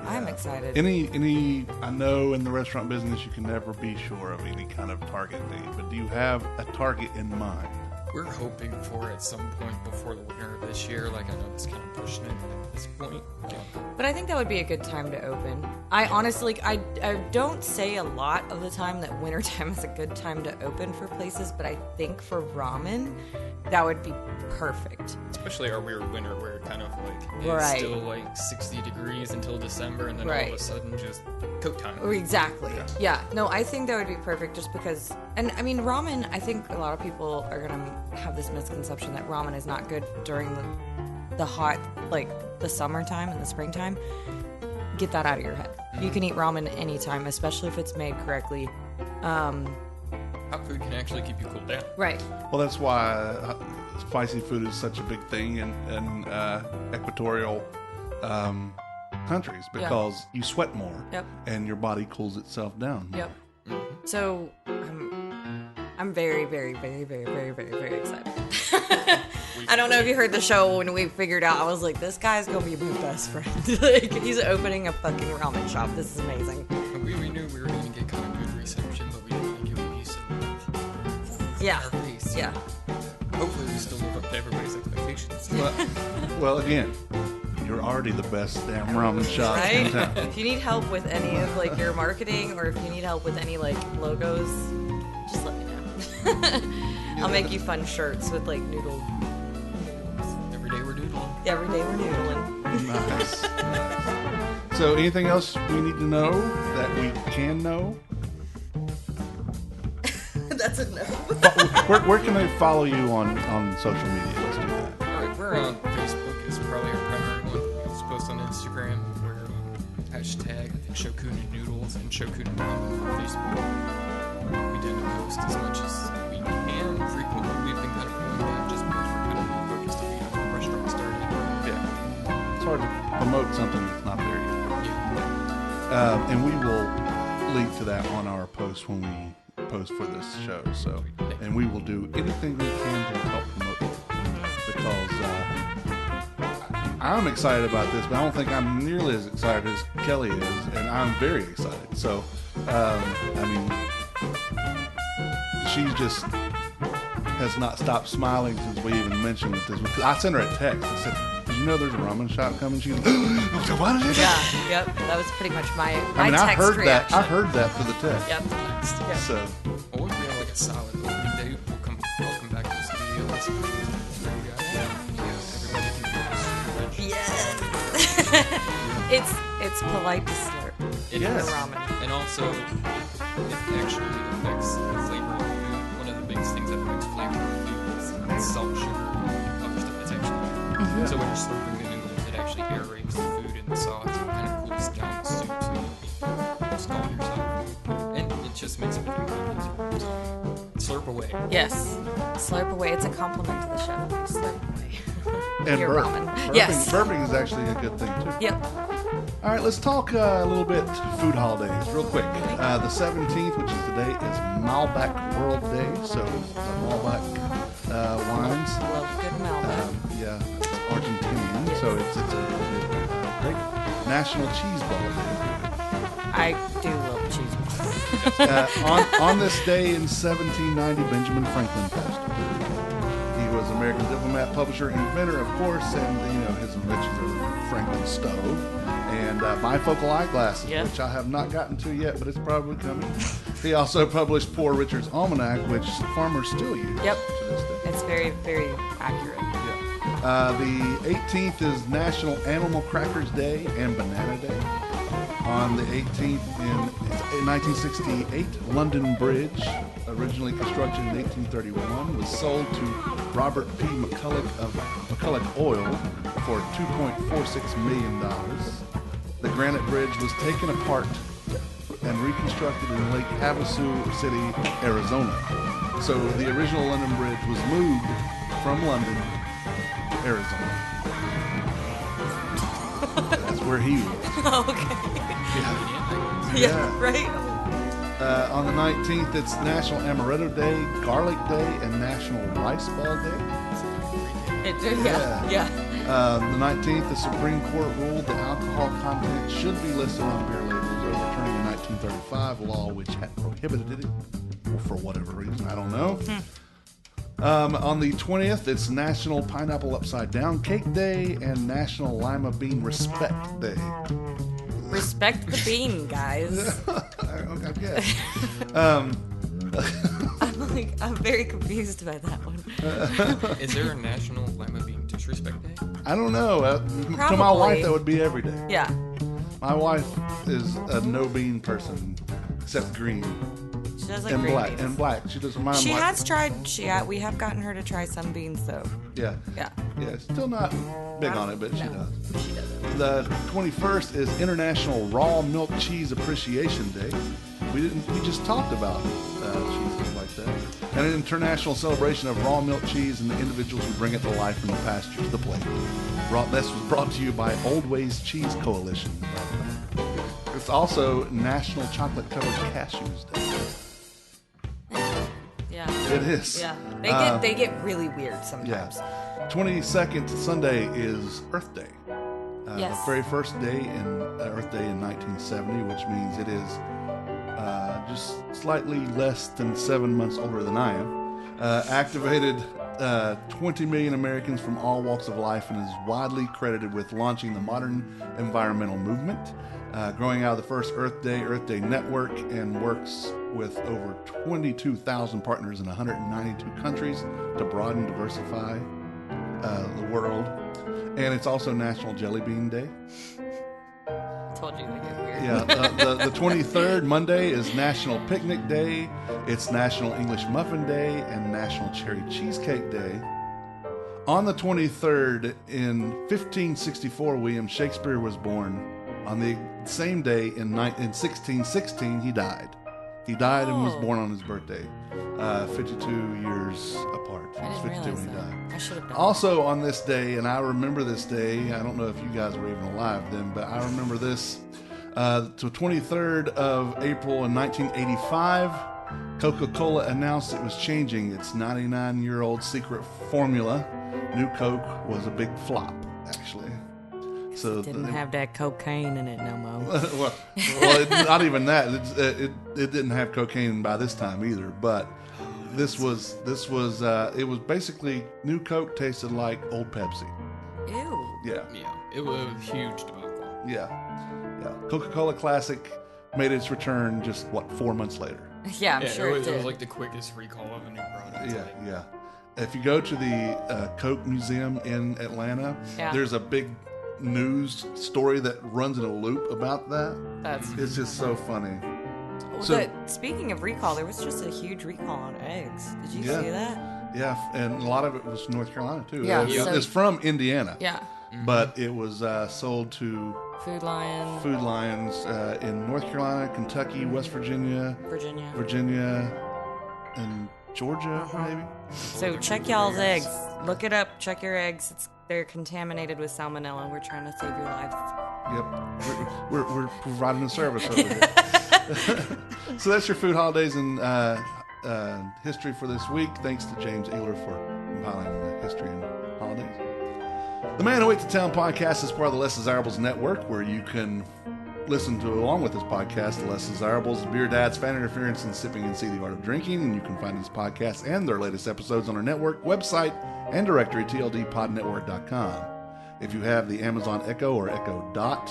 I'm excited. Any I know in the restaurant business you can never be sure of any kind of target date, but do you have a target in mind? We're hoping for at some point before the winter of this year. Like, I know it's kind of pushing it at this point. But I think that would be a good time to open. I honestly, I don't say a lot of the time that wintertime is a good time to open for places, but I think for ramen, that would be perfect. Especially our weird winter where it kind of like is Right. still like 60 degrees until December, and then all Right. of a sudden just coat time. Exactly. Yeah. No, I think that would be perfect just because, and I mean, ramen, I think a lot of people are going to have this misconception that ramen is not good during the hot, like the summertime and the springtime. Get that out of your head. You can eat ramen anytime, especially if it's made correctly. Hot food can actually keep you cooled down. Right. Well, that's why spicy food is such a big thing in equatorial countries, because you sweat more. Yep. And your body cools itself down. Yep. So I'm very, very, very, very, very, very, very excited. I don't know if you heard the show when we figured out. I was like, this guy's gonna be my best friend. Like, he's opening a fucking ramen shop. This is amazing. We knew we were going to get kind of good reception, but we didn't think it would be so Yeah. in our face. Yeah. Hopefully we still live up to everybody's expectations. Well, again, you're already the best damn ramen shop in Right? town. If you need help with any of like your marketing, or if you need help with any like logos, just let me know. I'll make you fun shirts with like noodles. Every day we're doodling. Every day we're noodling. Nice. So, anything else we need to know that we can know? That's a no. Where can they follow you on social media? Let's do that. Alright, we're on Facebook. It's probably our primary one. We also post on Instagram. We're hashtag, I think, Shokunin Noodles and Shokunin Ramen on Facebook. We tend to post as much as we can. Frequently, we've been kind of pulling back just because we're kind of focused on getting the restaurant started. Yeah. It's hard to promote something that's not there yet. Yeah. And we will link to that on our post when we post for this show. So, and we will do anything we can to help promote it, because I'm excited about this, but I don't think I'm nearly as excited as Kelly is, and I'm very excited. So, I mean, she just has not stopped smiling since we even mentioned this. I sent her a text. I said, "Did you know there's a ramen shop coming?" She goes, "What is it?" Yeah, yep. That was pretty much my I mean, text I heard reaction. that. I heard that for the text. Yep. Yeah. So, Well, if we have like a solid opening day, I'll come back to the studio and see what you guys. Everybody can get a switch. Yes. It's polite to slurp. It Yes. is. Ramen. And also, it actually affects the flavor of the food. One of the biggest things that affects flavor of food is salt, sugar, and other stuff that's actually in it. So when you're slurping the noodles, it actually aerates the food in the sauce and kind of cools down the soup so you don't scald yourself. And it just makes everything easier. Slurp away. Yes. Slurp away. It's a compliment to the chef. You slurp away. and Your burp. ramen. Burping, Yes. burping is actually a good thing too. Yep. All right, let's talk a little bit food holidays real quick. The 17th, which is today, is Malbec World Day. So the Malbec wines. Love good Malbec. Yeah, it's Argentinian, so it's a great National Cheese Ball Day. I do love cheese balls. On this day in 1790, Benjamin Franklin passed away. He was American diplomat, publisher, inventor, of course, and his inventions are the Franklin stove and bifocal eyeglasses, Yeah. which I have not gotten to yet, but it's probably coming. He also published Poor Richard's Almanac, which farmers still use Yep. to this day. It's very, very accurate. Yeah. The 18th is National Animal Crackers Day and Banana Day. On the 18th, in 1968, London Bridge, originally constructed in 1831, was sold to Robert P. McCulloch of McCulloch Oil for $2.46 million. The granite bridge was taken apart and reconstructed in Lake Havasu City, Arizona. So the original London Bridge was moved from London to Arizona. That's where he was. Okay. Yeah. Right? On the 19th, it's National Amaretto Day, Garlic Day, and National Rice Ball Day. Yeah. The 19th, the Supreme Court ruled that alcohol content should be listed on beer labels, overturning a 1935 law which had prohibited it, or for whatever reason, I don't know. On the 20th, it's National Pineapple Upside Down Cake Day and National Lima Bean Respect Day. Respect the bean, guys. I guess. I'm very confused by that one. Is there a National Lima Bean Disrespect Day? I don't know. To my Probably. wife, that would be every day. Yeah. My wife is a no bean person, except green She does like and green black. beans. And black. She doesn't mind. She black. has tried. We have gotten her to try some beans, though. Yeah. Yeah. Yeah. Still not big on it, but she No, does. She doesn't. The 21st is International Raw Milk Cheese Appreciation Day. We just talked about cheeses like that. And an international celebration of raw milk cheese and the individuals who bring it to life from the pasture to the plate. This was brought to you by Old Ways Cheese Coalition. It's also National Chocolate Covered Cashews Day. Yeah. It is. Yeah. They get really weird sometimes. Yeah. 22nd Sunday is Earth Day. Yes. The very first day in Earth Day in 1970, which means it is just slightly less than 7 months older than I am. Activated 20 million Americans from all walks of life and is widely credited with launching the modern environmental movement, growing out of the first Earth Day Network, and works with over 22,000 partners in 192 countries to broaden and diversify the world. And it's also National Jelly Bean Day. Told you they get weird. Yeah, the 23rd, Monday, is National Picnic Day. It's National English Muffin Day and National Cherry Cheesecake Day. On the 23rd, in 1564, William Shakespeare was born. On the same day, in 1616, he died. He died and was born on his birthday, 52 years apart. I He was didn't 52 realize when he that. died. I should have done Also on this day, and I remember this day, I don't know if you guys were even alive then, but I remember this. The 23rd of April in 1985, Coca-Cola announced it was changing its 99-year-old secret formula. New Coke was a big flop, actually. So Didn't have that cocaine in it no more. not even that. It didn't have cocaine by this time either. But it was basically New Coke tasted like Old Pepsi. Ew. Yeah, Yeah, it was a huge debacle. yeah. Coca-Cola Classic made its return just 4 months later. Yeah, I'm Yeah, sure it it was did. like the quickest recall of a new product. Yeah. If you go to the Coke Museum in Atlanta, Yeah. there's a big news story that runs in a loop about that. That's It's just so funny. Well, So- speaking of recall, there was just a huge recall on eggs. Did you Yeah. see that? Yeah, and a lot of it was North Carolina too. Yeah, It's so- from Indiana. Yeah. But it was sold to Food Lion, Food Lions in North Carolina, Kentucky, West Virginia, Virginia. and Georgia, maybe. So check y'all's eggs. Look it up. Check your eggs. They're contaminated with salmonella. We're trying to save your lives. Yep, we're providing a service over here. So that's your food holidays and history for this week. Thanks to James Ehler for compiling the history and holidays. The Man Who Went to Town podcast is part of the Less Desirables Network, where you can listen to, along with this podcast, The Less Desirables, Beer Dads, Fan Interference, and Sipping and See the Art of Drinking. And you can find these podcasts and their latest episodes on our network website and directory, tldpodnetwork.com. If you have the Amazon Echo or Echo Dot,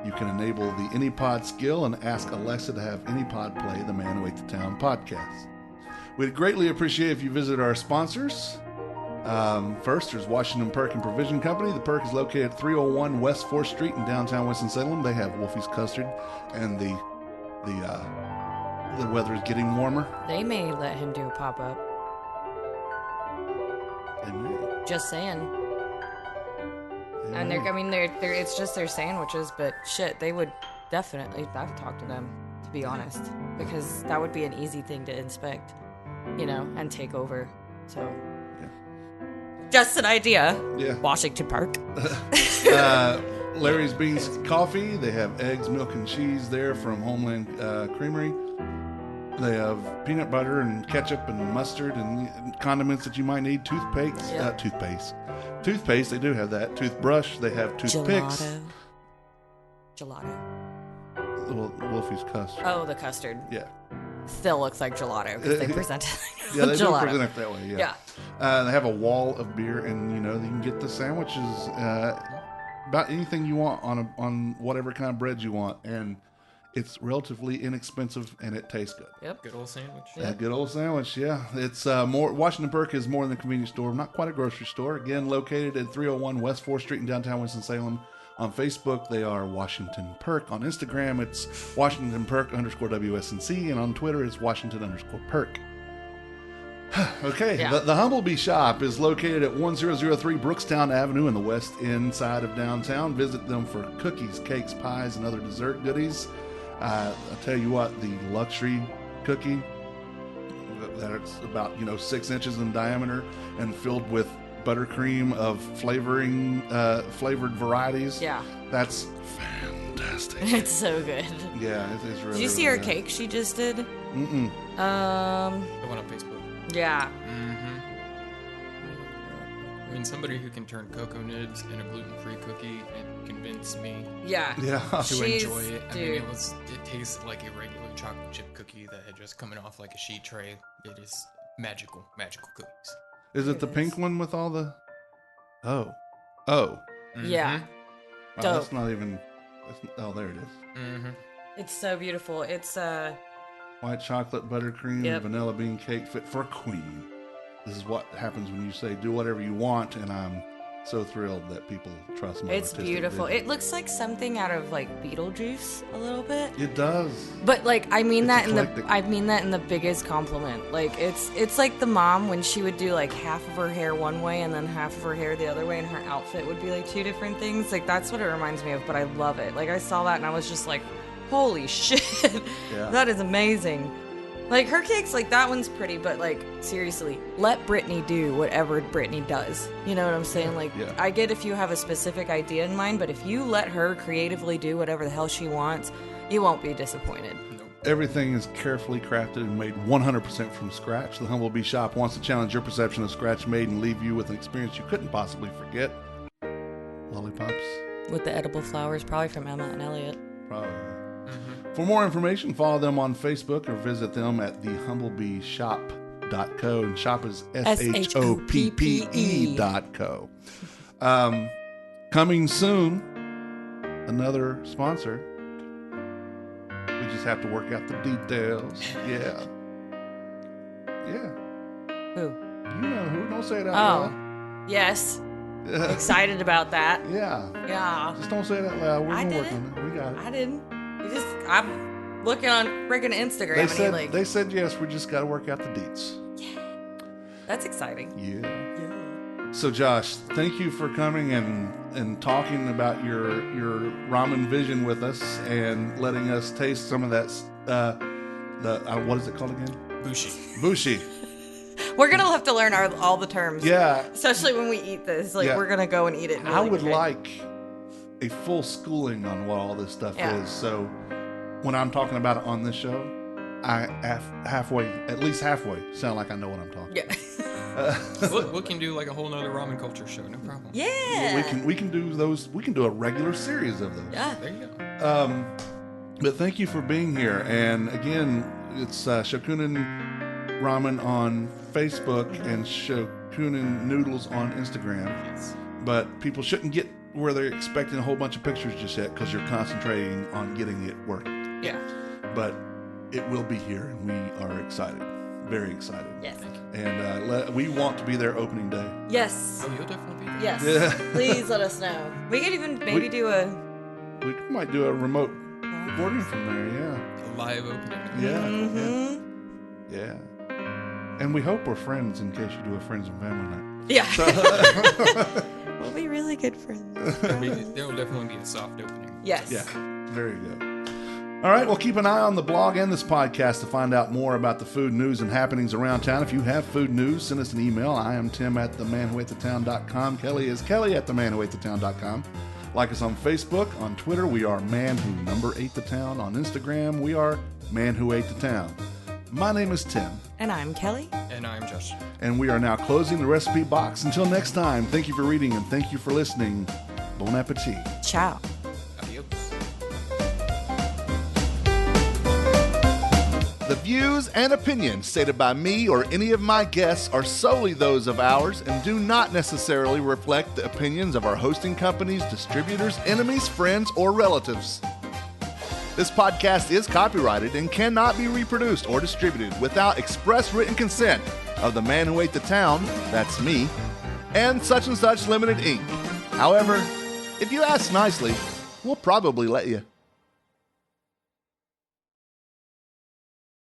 you can enable the AnyPod skill and ask Alexa to have AnyPod play the Man Who Ate the Town podcast. We'd greatly appreciate if you visit our sponsors. First, there's Washington Perk and Provision Company. The Perk is located at 301 West 4th Street in downtown Winston-Salem. They have Wolfie's Custard, and the weather is getting warmer. They may let him do a pop-up. They may. Just saying. And it's just their sandwiches, but shit, they would definitely. I've talked to them, to be honest, because that would be an easy thing to inspect, and take over. So, just an idea. Yeah. Washington Park. Larry's Beans Coffee. They have eggs, milk, and cheese there from Homeland Creamery. They have peanut butter and ketchup and mustard and condiments that you might need. Toothpaste. Yep. Toothpaste, they do have that. Toothbrush, they have toothpicks. Gelato. Wolfie's Custard. Oh, the custard. Yeah. Still looks like gelato because they present it Yeah, they do gelato. present it that way, yeah. They have a wall of beer, and you can get the sandwiches, about anything you want on whatever kind of bread you want, and it's relatively inexpensive and it tastes good. Yep. Good old sandwich. A good old sandwich, yeah. It's more. Washington Perk is more than a convenience store, not quite a grocery store. Again, located at 301 West 4th Street in downtown Winston-Salem. On Facebook, they are Washington Perk. On Instagram, it's Washington Perk _WSNC, and on Twitter, it's Washington _Perk. Okay, Yeah. the Humblebee Shop is located at 1003 Brookstown Avenue in the west end side of downtown. Visit them for cookies, cakes, pies, and other dessert goodies. I'll tell you what, the luxury cookie that's about 6 inches in diameter and filled with buttercream of flavored varieties. Yeah. That's fantastic. It's so good. Yeah, it's really. Did you see her cake she just did? Mm-mm. The one on Facebook. Yeah. I mean, somebody who can turn cocoa nibs in a gluten-free cookie and convince me Yeah. Yeah. to She's- enjoy it. I mean, dude. it tastes like a regular chocolate chip cookie that had just coming off like a sheet tray. It is magical cookies. Is it the pink one with all the? Oh. Yeah. Wow, Dope. that's not even. Oh, there it is. Mm-hmm. It's so beautiful. It's White chocolate, buttercream, Yep. vanilla bean cake fit for a queen. This is what happens when you say do whatever you want, and I'm so thrilled that people trust my it's artistic beautiful. vision. It looks like something out of like Beetlejuice a little bit. It does. But like I mean It's that eclectic. in the biggest compliment. Like it's like the mom when she would do like half of her hair one way and then half of her hair the other way, and her outfit would be like two different things. Like that's what it reminds me of, but I love it. Like I saw that and I was just like, holy shit. Yeah. That is amazing. Like her cakes, like that one's pretty, but like seriously, let Britney do whatever Britney does. You know what I'm saying? Like Yeah. I get if you have a specific idea in mind, but if you let her creatively do whatever the hell she wants, you won't be disappointed. Everything is carefully crafted and made 100% from scratch. The Humblebee Shop wants to challenge your perception of scratch made and leave you with an experience you couldn't possibly forget. Lollipops? With the edible flowers, probably from Emma and Elliot. Probably. For more information, follow them on Facebook or visit them at thehumblebeeshop.co. And shop is SHOPPE.co. Coming soon, another sponsor. We just have to work out the details. Yeah. Who? You know who. Don't say it out Oh, loud. yes. Excited about that. Yeah. Yeah. Just don't say it out loud. We're I going to work didn't. on it. We got it. I didn't. I'm looking on freaking Instagram They said yes. We just got to work out the deets. that's exciting. Yeah. So Josh, thank you for coming and talking about your ramen vision with us and letting us taste some of that. What is it called again? Bushi. We're gonna have to learn all the terms. Yeah. Especially when we eat this. Like Yeah. we're gonna go and eat it. I would quick. like a full schooling on what all this stuff Yeah. is. So when I'm talking about it on this show, I at least halfway sound like I know what I'm talking. Yeah. We can do like a whole nother ramen culture show, no problem. Yeah. We can do those. We can do a regular series of those. Yeah. There you go. But thank you for being here. And again, it's Shokunin Ramen on Facebook and Shokunin Noodles on Instagram. Yes. But people shouldn't get where they're expecting a whole bunch of pictures just yet because you're concentrating on getting it working. Yeah. But it will be here, and we are excited. Very excited. Yes. And we want to be there opening day. Yes. Oh, you'll definitely be there. Yes. Yeah. Please let us know. We could even maybe do a. We might do a remote recording from there, A live opening. yeah. Mm-hmm. Yeah. And we hope we're friends in case you do a friends and family night. Yeah. We'll be really good friends. There will definitely be a soft opening. Yes. Yeah, very good. All right, well, keep an eye on the blog and this podcast to find out more about the food news and happenings around town. If you have food news, send us an email. I am Tim at themanwhoatethetown.com. Kelly is Kelly at themanwhoatethetown.com. Like us on Facebook. On Twitter, we are Man-Who-8-The-Town. On Instagram, we are Man Who Ate the Town. My name is Tim, And I'm Kelly. And I'm Josh. and we are now closing the recipe box. Until next time, thank you for reading and thank you for listening. Bon appetit. Ciao. Adios. The views and opinions stated by me or any of my guests are solely those of ours and do not necessarily reflect the opinions of our hosting companies, distributors, enemies, friends, or relatives. This podcast is copyrighted and cannot be reproduced or distributed without express written consent of the man who ate the town, that's me, and Such Limited Inc. However, if you ask nicely, we'll probably let you.